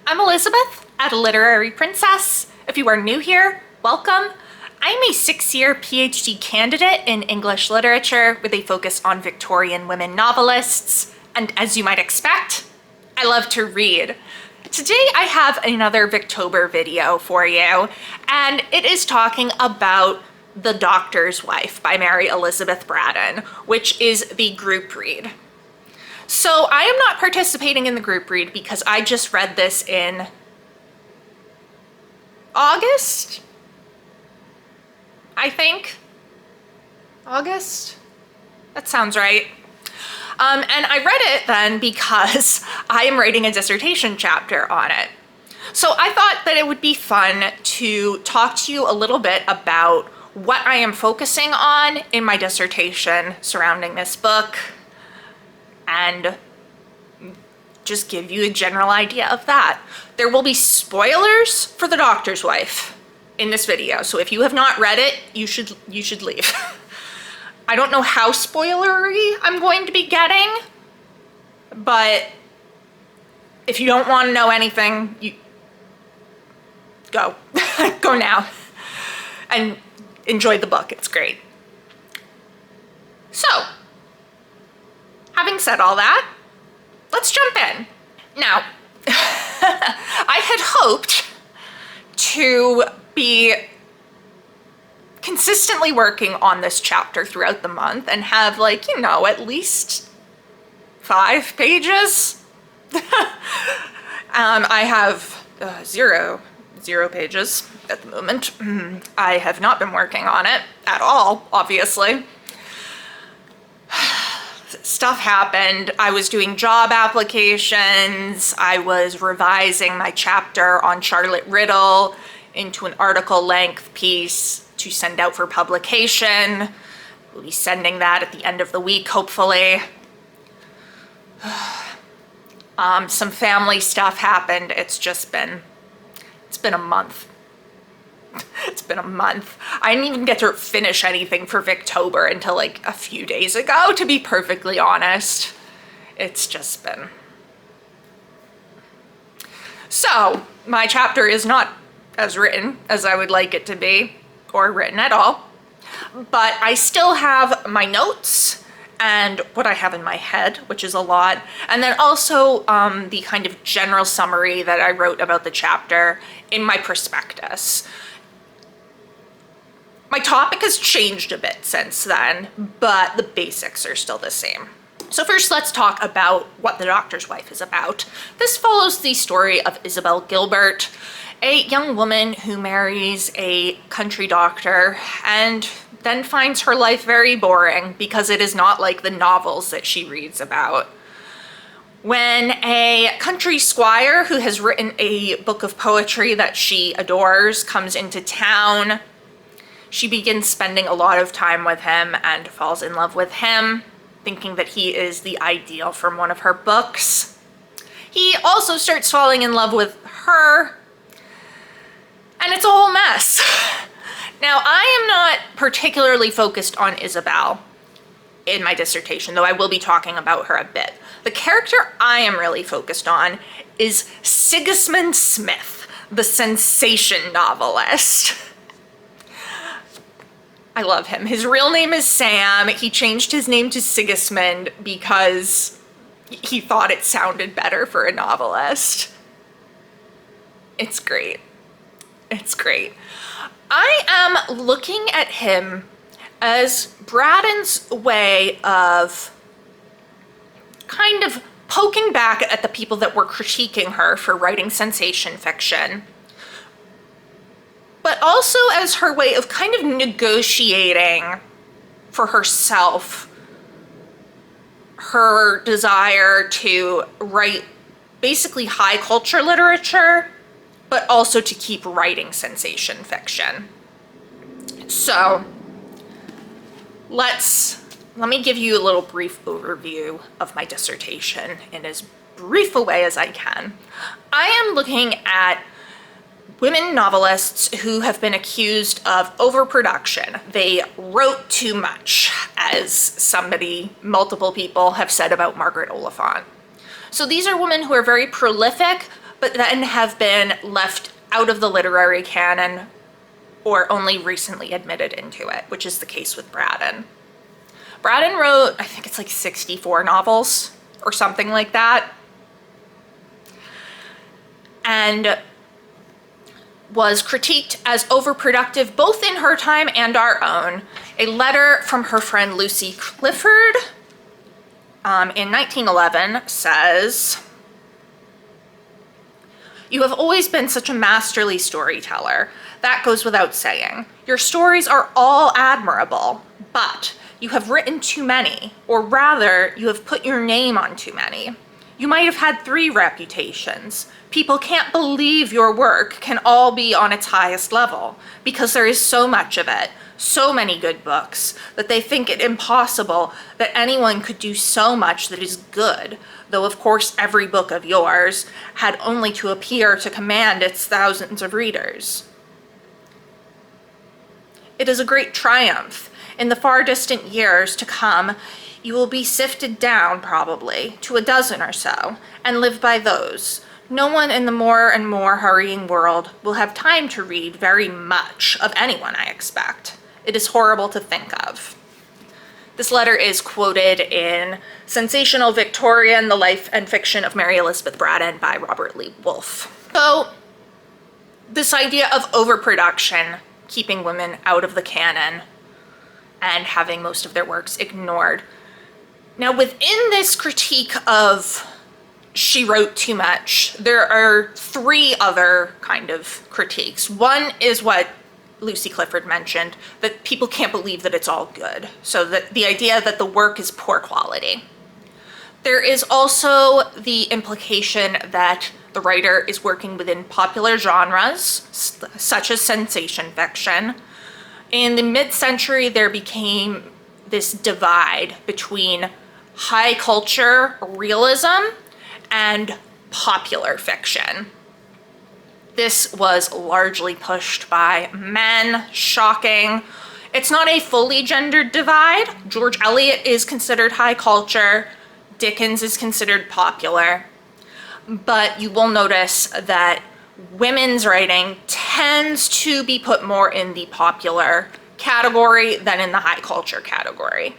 I'm Elizabeth at Literary Princess. If you are new here, welcome. I'm a 6-year PhD candidate in English literature with a focus on Victorian women novelists. And as you might expect, I love to read. Today I have another victober video for you, and it is talking about The Doctor's Wife by Mary Elizabeth Braddon, which is the group read. So I am not participating in the group read because I just read this in August, I think. August? That sounds right. And I read it then because I am writing a dissertation chapter on it. So I thought that it would be fun to talk to you a little bit about what I am focusing on in my dissertation surrounding this book, and just give you a general idea of that. There will be spoilers for The Doctor's Wife in this video, so if you have not read it, you should leave. I don't know how spoilery I'm going to be getting, but if you don't want to know anything, you go. Go now and enjoy the book. It's great. So, having said all that, let's jump in. Now, I had hoped to be consistently working on this chapter throughout the month and have, like, you know, at least 5 pages. I have zero pages at the moment. I have not been working on it at all, obviously. Stuff happened. I was doing job applications. I was revising my chapter on Charlotte Riddle into an article length piece to send out for publication. We'll be sending that at the end of the week, hopefully. Some family stuff happened. It's been a month. It's been a month. I didn't even get to finish anything for victober until like a few days ago, to be perfectly honest. It's just been... So, my chapter is not as written as I would like it to be, or written at all, but I still have my notes and what I have in my head, which is a lot, and then also the kind of general summary that I wrote about the chapter in my prospectus. My topic has changed a bit since then, but the basics are still the same. So first, let's talk about what The Doctor's Wife is about. This follows the story of Isabel Gilbert, a young woman who marries a country doctor and then finds her life very boring because it is not like the novels that she reads about. When a country squire who has written a book of poetry that she adores comes into town, she begins spending a lot of time with him and falls in love with him, thinking that he is the ideal from one of her books. He also starts falling in love with her, and it's a whole mess. Now, I am not particularly focused on Isabel in my dissertation, though I will be talking about her a bit. The character I am really focused on is Sigismund Smith, the sensation novelist. I love him. His real name is Sam. He changed his name to Sigismund because he thought it sounded better for a novelist. It's great. It's great. I am looking at him as Braddon's way of kind of poking back at the people that were critiquing her for writing sensation fiction, but also as her way of kind of negotiating for herself her desire to write basically high culture literature, but also to keep writing sensation fiction. So let me give you a little brief overview of my dissertation in as brief a way as I can. I am looking at women novelists who have been accused of overproduction. They wrote too much, as multiple people have said about Margaret Oliphant. So these are women who are very prolific, but then have been left out of the literary canon or only recently admitted into it, which is the case with Braddon. Braddon wrote, I think it's like 64 novels or something like that, and was critiqued as overproductive both in her time and our own. A letter from her friend Lucy Clifford in 1911 says, "You have always been such a masterly storyteller. That goes without saying. Your stories are all admirable, but you have written too many, or rather, you have put your name on too many. You might have had 3 reputations. People can't believe your work can all be on its highest level, because there is so much of it, so many good books, that they think it impossible that anyone could do so much that is good, though of course every book of yours had only to appear to command its thousands of readers. It is a great triumph. In the far distant years to come, you will be sifted down, probably, to a dozen or so, and live by those. No one in the more and more hurrying world will have time to read very much of anyone, I expect. It is horrible to think of." This letter is quoted in Sensational Victorian, The Life and Fiction of Mary Elizabeth Braddon by Robert Lee Wolfe. So this idea of overproduction, keeping women out of the canon and having most of their works ignored. Now, within this critique of she wrote too much, there are 3 other kind of critiques. One is what Lucy Clifford mentioned, that people can't believe that it's all good. So that the idea that the work is poor quality. There is also the implication that the writer is working within popular genres, such as sensation fiction. In the mid-century, there became this divide between high culture realism and popular fiction. This was largely pushed by men, shocking. It's not a fully gendered divide. George Eliot is considered high culture, Dickens is considered popular, but you will notice that women's writing tends to be put more in the popular category than in the high culture category.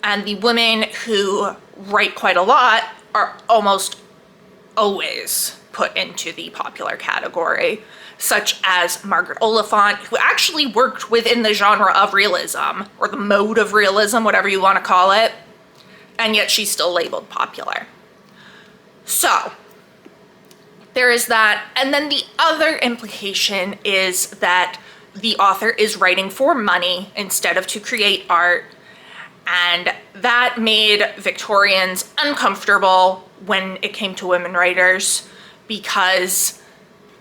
And the women who write quite a lot are almost always put into the popular category, such as Margaret Oliphant, who actually worked within the genre of realism, or the mode of realism, whatever you want to call it, and yet she's still labeled popular. So there is that, and then the other implication is that the author is writing for money instead of to create art, and that made Victorians uncomfortable when it came to women writers, because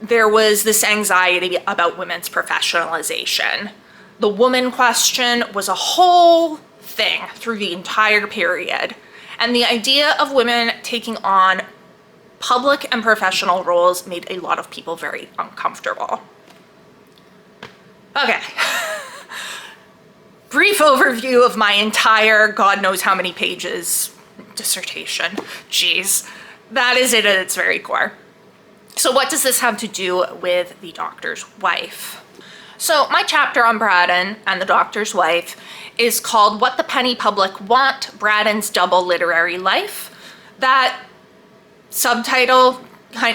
there was this anxiety about women's professionalization. The woman question was a whole thing through the entire period, and the idea of women taking on public and professional roles made a lot of people very uncomfortable. Okay. Brief overview of my entire God knows how many pages dissertation. Jeez, that is it at its very core. So what does this have to do with The Doctor's Wife? So my chapter on Braddon and The Doctor's Wife is called What the Penny Public Want, Braddon's Double Literary Life. That subtitle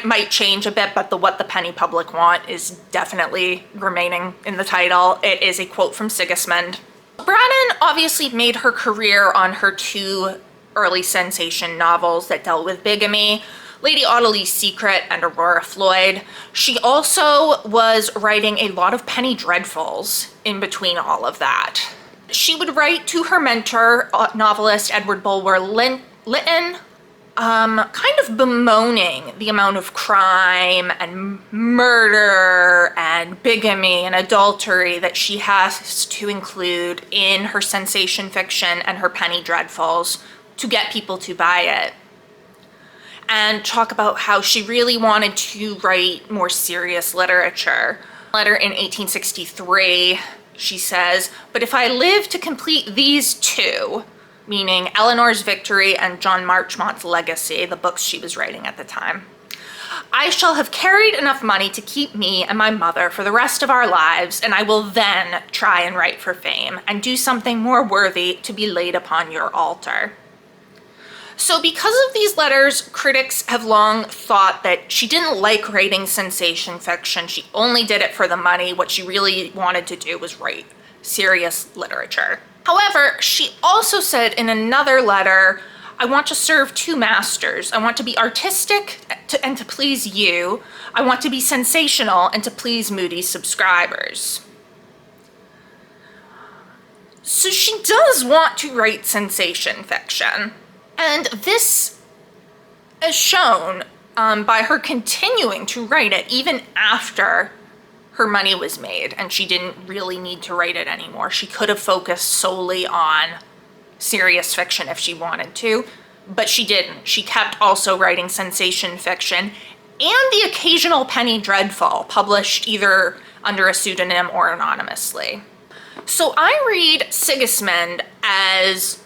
might change a bit, but the What the Penny Public Want is definitely remaining in the title. It is a quote from Sigismund. Braddon obviously made her career on her 2 early sensation novels that dealt with bigamy, Lady Audley's Secret and Aurora Floyd. She also was writing a lot of penny dreadfuls in between all of that. She would write to her mentor, novelist Edward Bulwer Lytton, kind of bemoaning the amount of crime and murder and bigamy and adultery that she has to include in her sensation fiction and her penny dreadfuls to get people to buy it. And talk about how she really wanted to write more serious literature. Letter in 1863, she says, "But if I live to complete these 2, meaning Eleanor's Victory and John Marchmont's Legacy, the books she was writing at the time. I shall have carried enough money to keep me and my mother for the rest of our lives, and I will then try and write for fame and do something more worthy to be laid upon your altar. So because of these letters, critics have long thought that she didn't like writing sensation fiction. She only did it for the money. What she really wanted to do was write serious literature. However, she also said in another letter, I want to serve two masters. I want to be artistic and to please you. I want to be sensational and to please moody subscribers. So she does want to write sensation fiction. And this is shown by her continuing to write it even after her money was made and she didn't really need to write it anymore. She could have focused solely on serious fiction if she wanted to, but she didn't. She kept also writing sensation fiction and the occasional penny dreadful, published either under a pseudonym or anonymously. So I read Sigismund as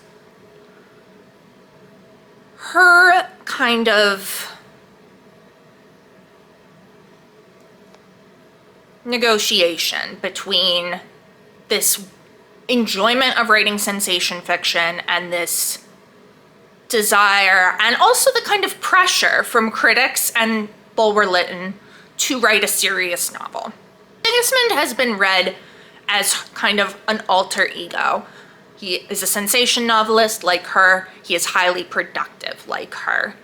her kind of negotiation between this enjoyment of writing sensation fiction and this desire, and also the kind of pressure from critics and Bulwer Lytton to write a serious novel. Sigismund has been read as kind of an alter ego. He is a sensation novelist like her. He is highly productive like her.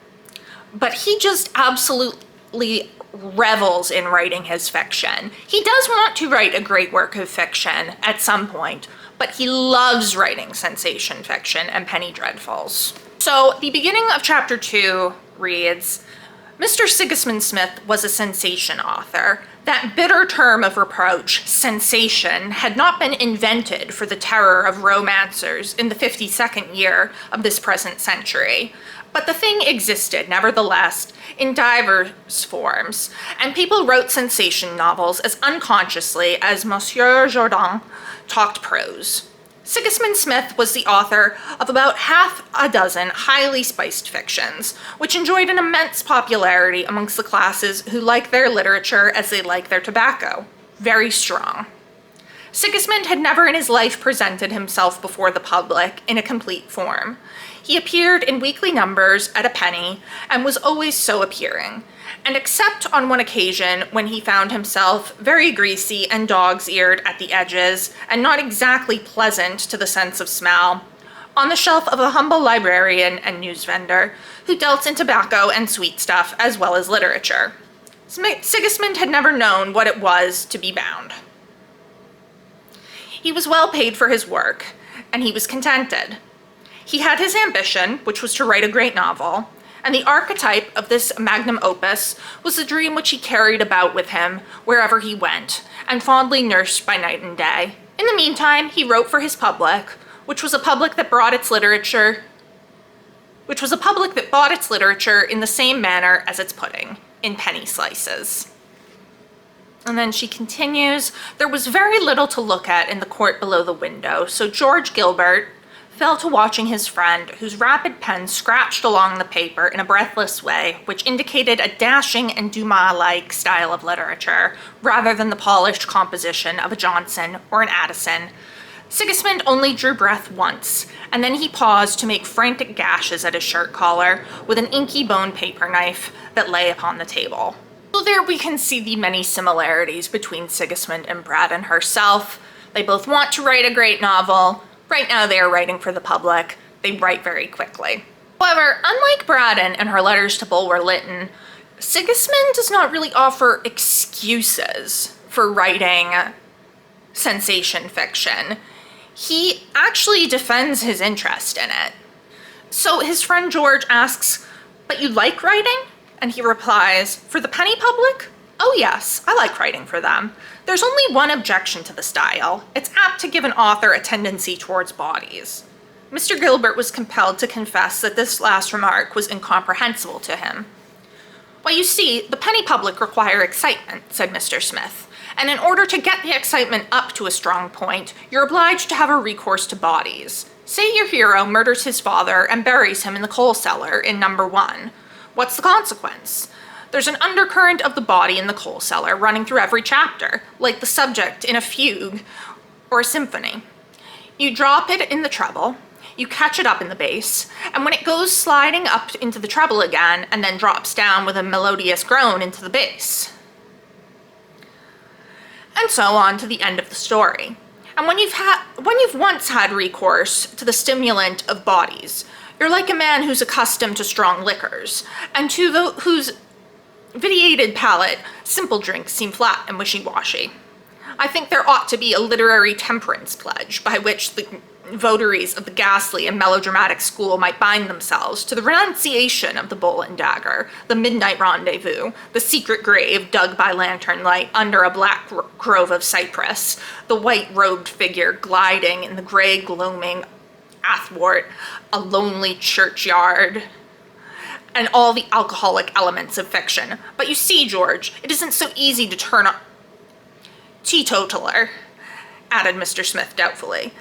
But he just absolutely revels in writing his fiction. He does want to write a great work of fiction at some point, but he loves writing sensation fiction and penny dreadfuls. So the beginning of chapter 2 reads, Mr. Sigismund Smith was a sensation author. That bitter term of reproach, sensation, had not been invented for the terror of romancers in the 52nd year of this present century. But the thing existed, nevertheless, in diverse forms, and people wrote sensation novels as unconsciously as Monsieur Jourdan talked prose. Sigismund Smith was the author of about half a dozen highly spiced fictions, which enjoyed an immense popularity amongst the classes who like their literature as they like their tobacco. Very strong. Sigismund had never in his life presented himself before the public in a complete form. He appeared in weekly numbers at a penny and was always so appearing. And except on one occasion when he found himself very greasy and dog's-eared at the edges and not exactly pleasant to the sense of smell, on the shelf of a humble librarian and news vendor who dealt in tobacco and sweet stuff as well as literature. Sigismund had never known what it was to be bound. He was well paid for his work, and he was contented. He had his ambition, which was to write a great novel, and the archetype of this magnum opus was the dream which he carried about with him wherever he went, and fondly nursed by night and day. In the meantime, he wrote for his public, which was a public that bought its literature in the same manner as its pudding, in penny slices. And then she continues, there was very little to look at in the court below the window, so George Gilbert fell to watching his friend, whose rapid pen scratched along the paper in a breathless way, which indicated a dashing and Dumas-like style of literature, rather than the polished composition of a Johnson or an Addison. Sigismund only drew breath once, and then he paused to make frantic gashes at his shirt collar with an inky bone paper knife that lay upon the table. So there we can see the many similarities between Sigismund and Braddon herself. They both want to write a great novel. Right now they are writing for the public. They write very quickly. However, unlike Braddon and her letters to Bulwer Lytton, Sigismund does not really offer excuses for writing sensation fiction. He actually defends his interest in it. So his friend George asks, "But you like writing?" And he replies, "For the penny public? Oh yes, I like writing for them. There's only one objection to the style. It's apt to give an author a tendency towards bodies." Mr. Gilbert was compelled to confess that this last remark was incomprehensible to him. "Well, you see, the penny public require excitement," said Mr. Smith, "and in order to get the excitement up to a strong point, you're obliged to have a recourse to bodies. Say your hero murders his father and buries him in the coal cellar in number 1. What's the consequence? There's an undercurrent of the body in the coal cellar running through every chapter, like the subject in a fugue or a symphony. You drop it in the treble, you catch it up in the bass, and when it goes sliding up into the treble again and then drops down with a melodious groan into the bass. And so on to the end of the story. And when you've once had recourse to the stimulant of bodies, you're like a man who's accustomed to strong liquors, and to whose vitiated palate, simple drinks seem flat and wishy-washy. I think there ought to be a literary temperance pledge by which the votaries of the ghastly and melodramatic school might bind themselves to the renunciation of the bowl and dagger, the midnight rendezvous, the secret grave dug by lantern light under a black grove of cypress, the white-robed figure gliding in the gray gloaming athwart a lonely churchyard, and all the alcoholic elements of fiction. But you see, George, it isn't so easy to turn a teetotaler, added Mr. Smith doubtfully.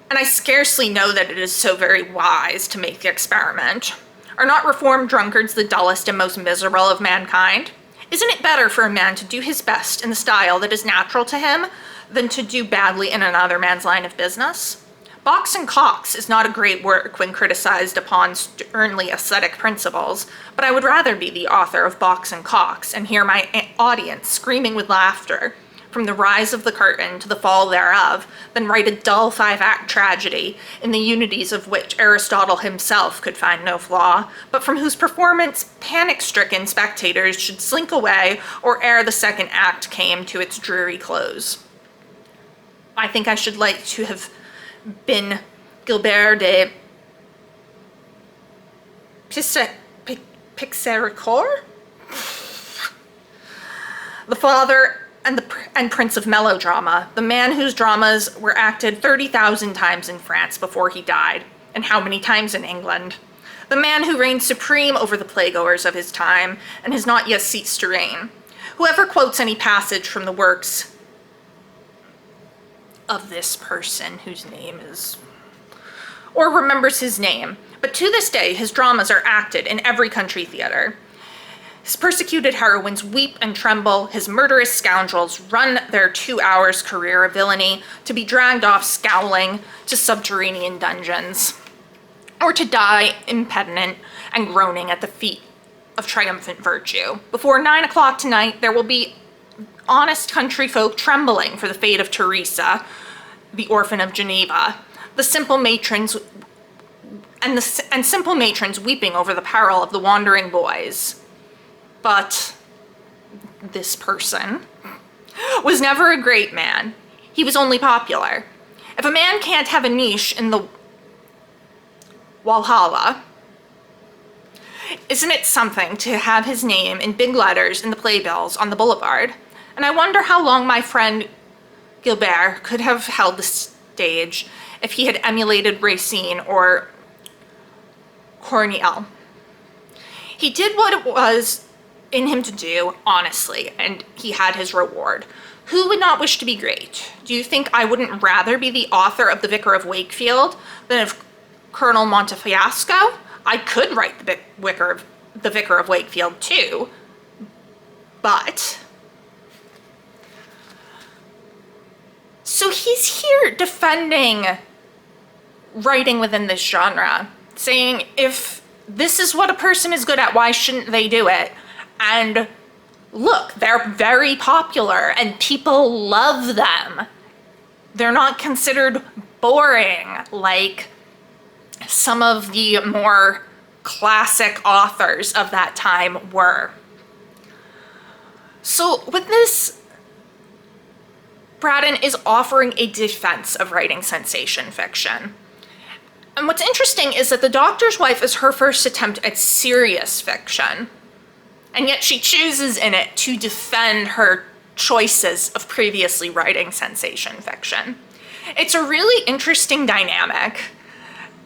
And I scarcely know that it is so very wise to make the experiment. Are not reformed drunkards the dullest and most miserable of mankind? Isn't it better for a man to do his best in the style that is natural to him than to do badly in another man's line of business? Box and Cox is not a great work when criticized upon sternly ascetic principles, but I would rather be the author of Box and Cox and hear my audience screaming with laughter from the rise of the curtain to the fall thereof, than write a dull 5-act tragedy, in the unities of which Aristotle himself could find no flaw, but from whose performance panic-stricken spectators should slink away or ere the second act came to its dreary close. I think I should like to have been Gilbert de Pixericourt, the father and prince of melodrama, the man whose dramas were acted 30,000 times in France before he died, and how many times in England? The man who reigned supreme over the playgoers of his time, and has not yet ceased to reign. Whoever quotes any passage from the works of this person, whose name is, or remembers his name, but to this day his dramas are acted in every country theater. His persecuted heroines weep and tremble, his murderous scoundrels run their 2 hours' career of villainy to be dragged off scowling to subterranean dungeons, or to die impenitent and groaning at the feet of triumphant virtue. Before 9 o'clock tonight, there will be honest country folk trembling for the fate of Teresa, the orphan of Geneva, the simple matrons and simple matrons weeping over the peril of the wandering boys. But this person was never a great man. He was only popular. If a man can't have a niche in the Walhalla, isn't it something to have his name in big letters in the playbills on the boulevard? And I wonder how long my friend Gilbert could have held the stage if he had emulated Racine or Corneille. He did what it was in him to do, honestly, and he had his reward. Who would not wish to be great? Do you think I wouldn't rather be the author of The Vicar of Wakefield than of Colonel Montefiasco? I could write The Vicar of Wakefield too, but... So he's here defending writing within this genre, saying if this is what a person is good at, why shouldn't they do it? And look, they're very popular and people love them. They're not considered boring like some of the more classic authors of that time were. So with this, Braddon is offering a defense of writing sensation fiction. And what's interesting is that The Doctor's Wife is her first attempt at serious fiction. And yet she chooses in it to defend her choices of previously writing sensation fiction. It's a really interesting dynamic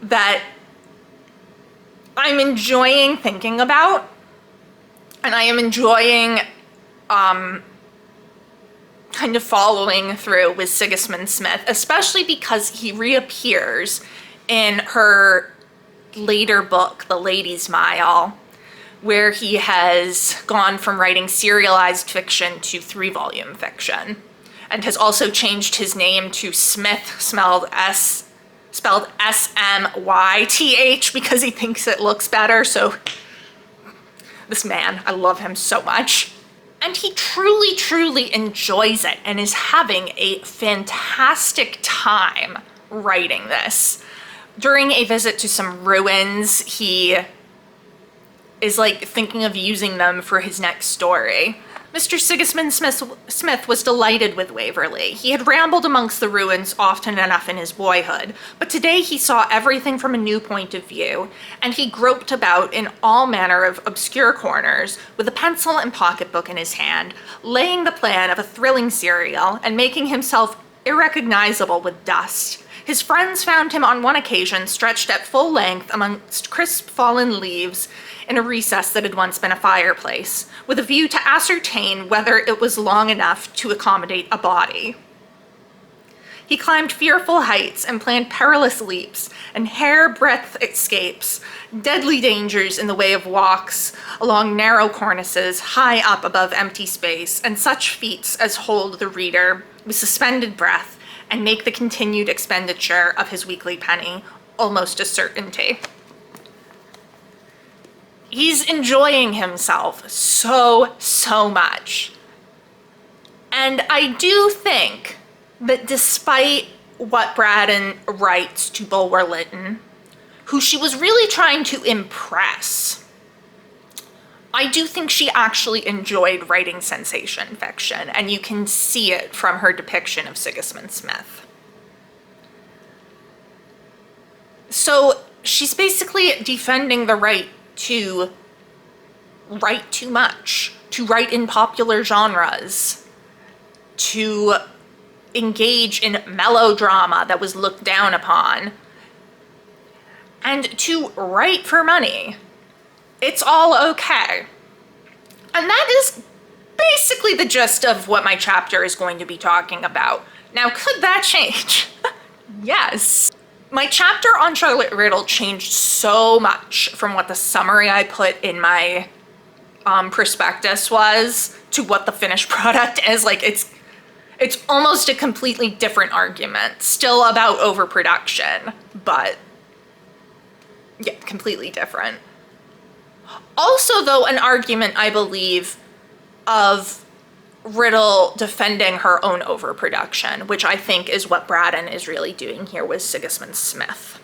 that I'm enjoying thinking about, and I am enjoying kind of following through with Sigismund Smith, especially because he reappears in her later book, The Lady's Mile, where he has gone from writing serialized fiction to 3-volume fiction, and has also changed his name to Smith, spelled S-M-Y-T-H, because he thinks it looks better. So this man, I love him so much. And he truly, truly enjoys it and is having a fantastic time writing this. During a visit to some ruins, he is like thinking of using them for his next story. Mr. Sigismund Smith was delighted with Waverley. He had rambled amongst the ruins often enough in his boyhood, but today he saw everything from a new point of view, and he groped about in all manner of obscure corners with a pencil and pocketbook in his hand, laying the plan of a thrilling serial and making himself irrecognizable with dust. His friends found him on one occasion stretched at full length amongst crisp fallen leaves in a recess that had once been a fireplace, with a view to ascertain whether it was long enough to accommodate a body. He climbed fearful heights and planned perilous leaps and hair-breadth escapes, deadly dangers in the way of walks along narrow cornices high up above empty space, and such feats as hold the reader with suspended breath and make the continued expenditure of his weekly penny almost a certainty. He's enjoying himself so much. And I do think that despite what Braddon writes to Bulwer Lytton, who she was really trying to impress, I do think she actually enjoyed writing sensation fiction, and you can see it from her depiction of Sigismund Smith. So she's basically defending the right to write too much, to write in popular genres, to engage in melodrama that was looked down upon, and to write for money. It's all okay. And that is basically the gist of what my chapter is going to be talking about. Now, could that change? Yes. My chapter on Charlotte Riddle changed so much from what the summary I put in my prospectus was to what the finished product is. Like, it's almost a completely different argument, still about overproduction, but yeah, completely different. Also, though, an argument, I believe, of Riddle defending her own overproduction, which I think is what Braddon is really doing here with Sigismund Smith.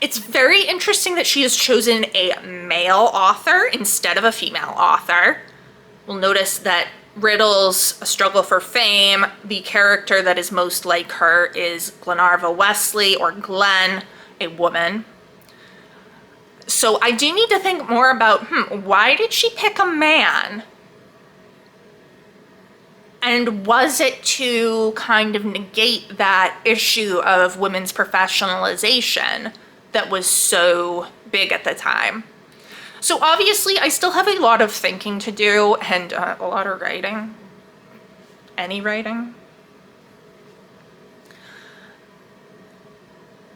It's very interesting that she has chosen a male author instead of a female author. We'll notice that Riddle's struggle for fame, the character that is most like her is Glenarva Wesley, or Glen, a woman. So I do need to think more about, why did she pick a man? And was it to kind of negate that issue of women's professionalization that was so big at the time? So obviously I still have a lot of thinking to do and a lot of writing. Any writing.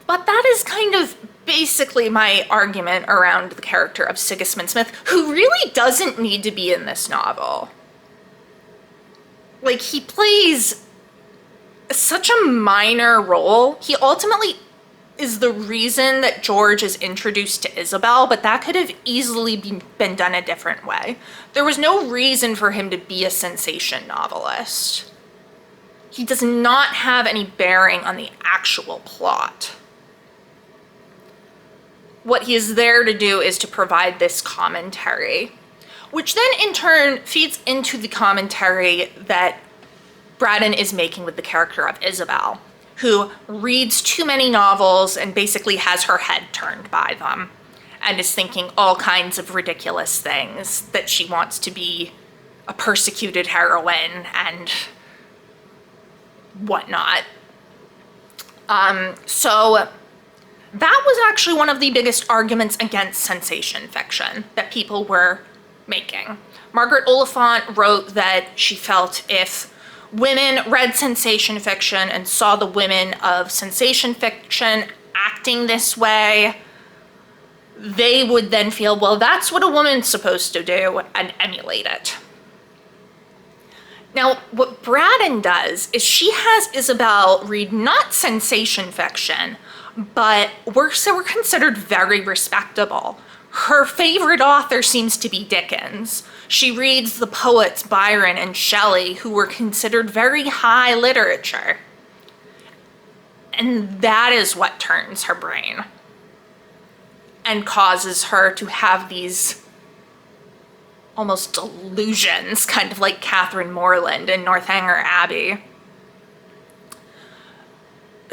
But that is kind of basically my argument around the character of Sigismund Smith, who really doesn't need to be in this novel. Like, he plays such a minor role. He ultimately is the reason that George is introduced to Isabel, but that could have easily been done a different way. There was no reason for him to be a sensation novelist. He does not have any bearing on the actual plot. What he is there to do is to provide this commentary, which then in turn feeds into the commentary that Braddon is making with the character of Isabel, who reads too many novels and basically has her head turned by them and is thinking all kinds of ridiculous things, that she wants to be a persecuted heroine and whatnot. So that was actually one of the biggest arguments against sensation fiction that people were making. Margaret Oliphant wrote that she felt if women read sensation fiction and saw the women of sensation fiction act acting this way, they would then feel, well, that's what a woman's supposed to do, and emulate it. Now, what Braddon does is she has Isabel read not sensation fiction, but works that were considered very respectable. Her favorite author seems to be Dickens. She reads the poets Byron and Shelley, who were considered very high literature. And that is what turns her brain and causes her to have these almost delusions, kind of like Catherine Morland in Northanger Abbey.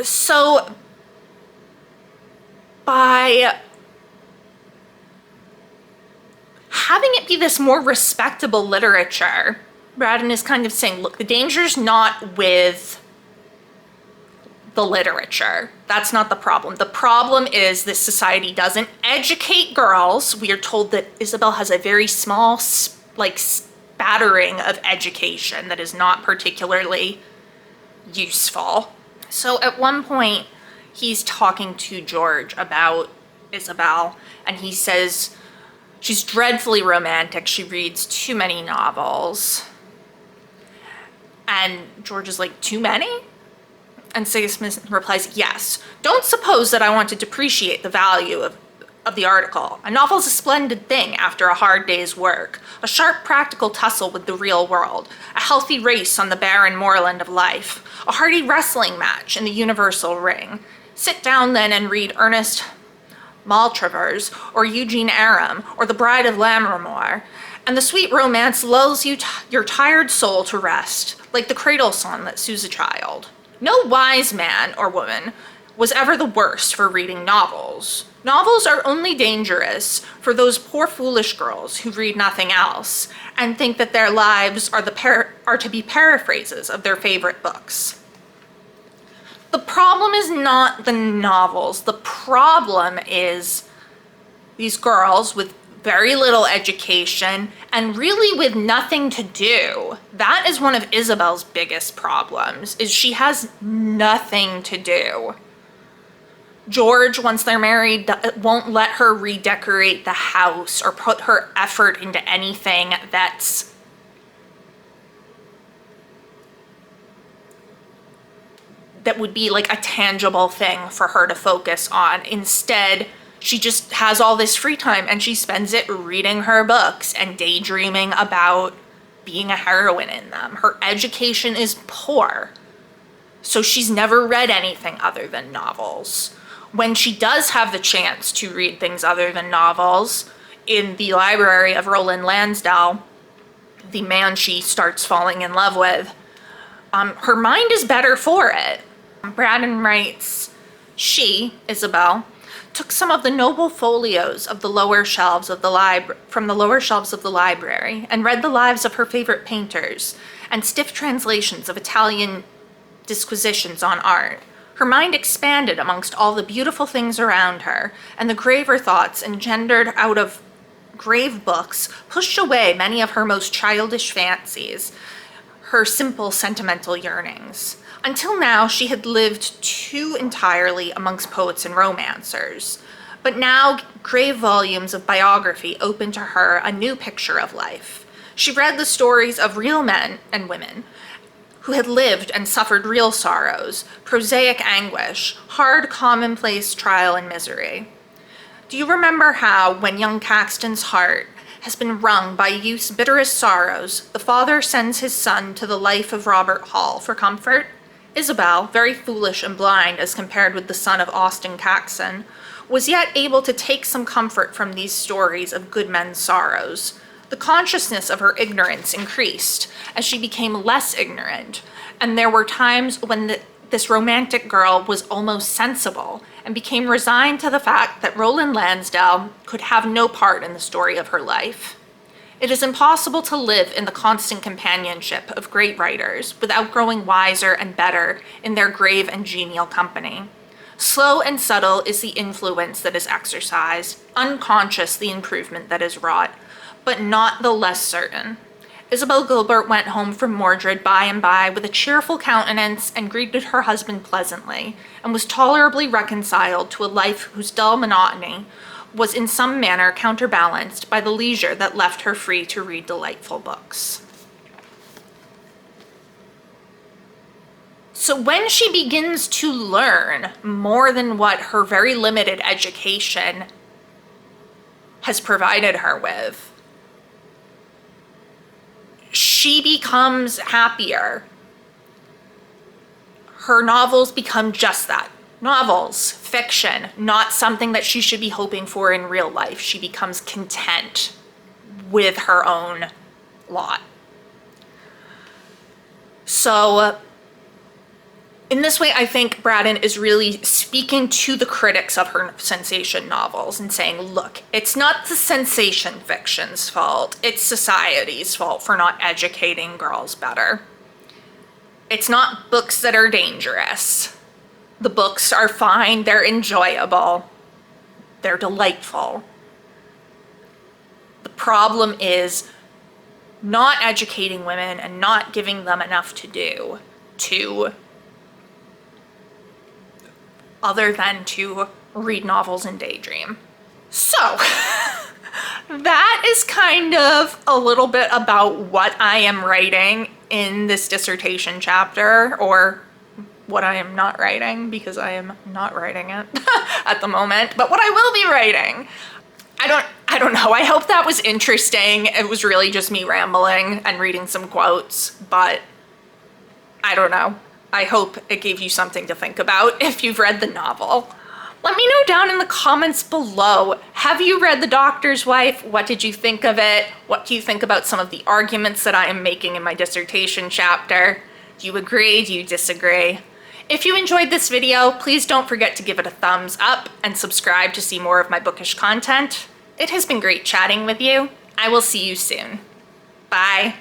So by having it be this more respectable literature, Braddon is kind of saying, look, the danger's not with the literature. That's not the problem. The problem is this society doesn't educate girls. We are told that Isabel has a very small, spattering of education that is not particularly useful. So at one point, he's talking to George about Isabel, and he says, she's dreadfully romantic. She reads too many novels. And George is like, too many? And Sigismund replies, yes. Don't suppose that I want to depreciate the value of the article. A novel's a splendid thing after a hard day's work. A sharp practical tussle with the real world. A healthy race on the barren moorland of life. A hearty wrestling match in the universal ring. Sit down then and read Ernest Maltravers or Eugene Aram or The Bride of Lammermoor, and the sweet romance lulls your tired soul to rest, like the cradle song that soothes a child. No wise man or woman was ever the worse for reading novels. Novels are only dangerous for those poor foolish girls who read nothing else and think that their lives are to be paraphrases of their favorite books. The problem is not the novels. The problem is these girls with very little education and really with nothing to do. That is one of Isabel's biggest problems, is she has nothing to do. George, once they're married, won't let her redecorate the house or put her effort into anything that would be like a tangible thing for her to focus on. Instead, she just has all this free time and she spends it reading her books and daydreaming about being a heroine in them. Her education is poor, so she's never read anything other than novels. When she does have the chance to read things other than novels, in the library of Roland Lansdowne, the man she starts falling in love with, her mind is better for it. Braddon writes, she, Isabel, took some of the noble folios of the lower shelves of the from the lower shelves of the library and read the lives of her favorite painters and stiff translations of Italian disquisitions on art. Her mind expanded amongst all the beautiful things around her, and the graver thoughts engendered out of grave books pushed away many of her most childish fancies, her simple sentimental yearnings. Until now, she had lived too entirely amongst poets and romancers, but now grave volumes of biography opened to her a new picture of life. She read the stories of real men and women who had lived and suffered real sorrows, prosaic anguish, hard commonplace trial and misery. Do you remember how, when young Caxton's heart has been wrung by youth's bitterest sorrows, the father sends his son to the life of Robert Hall for comfort? Isabel, very foolish and blind as compared with the son of Austin Caxton, was yet able to take some comfort from these stories of good men's sorrows. The consciousness of her ignorance increased as she became less ignorant, and there were times when this romantic girl was almost sensible and became resigned to the fact that Roland Lansdowne could have no part in the story of her life. It is impossible to live in the constant companionship of great writers without growing wiser and better in their grave and genial company. Slow and subtle is the influence that is exercised, unconscious the improvement that is wrought, but not the less certain. Isabel Gilbert went home from Mordred by and by with a cheerful countenance and greeted her husband pleasantly, and was tolerably reconciled to a life whose dull monotony was in some manner counterbalanced by the leisure that left her free to read delightful books. So when she begins to learn more than what her very limited education has provided her with, she becomes happier. Her novels become just that. Novels, fiction, not something that she should be hoping for in real life. She becomes content with her own lot. So in this way, I think Braddon is really speaking to the critics of her sensation novels and saying, look, it's not the sensation fiction's fault, it's society's fault for not educating girls better. It's not books that are dangerous. The books are fine, they're enjoyable, they're delightful. The problem is not educating women and not giving them enough to do other than to read novels and daydream. So that is kind of a little bit about what I am writing in this dissertation chapter, or what I am not writing, because I am not writing it at the moment, but what I will be writing. I don't know. I hope that was interesting. It was really just me rambling and reading some quotes, but I don't know. I hope it gave you something to think about if you've read the novel. Let me know down in the comments below. Have you read The Doctor's Wife? What did you think of it? What do you think about some of the arguments that I am making in my dissertation chapter? Do you agree? Do you disagree? If you enjoyed this video, please don't forget to give it a thumbs up and subscribe to see more of my bookish content. It has been great chatting with you. I will see you soon. Bye.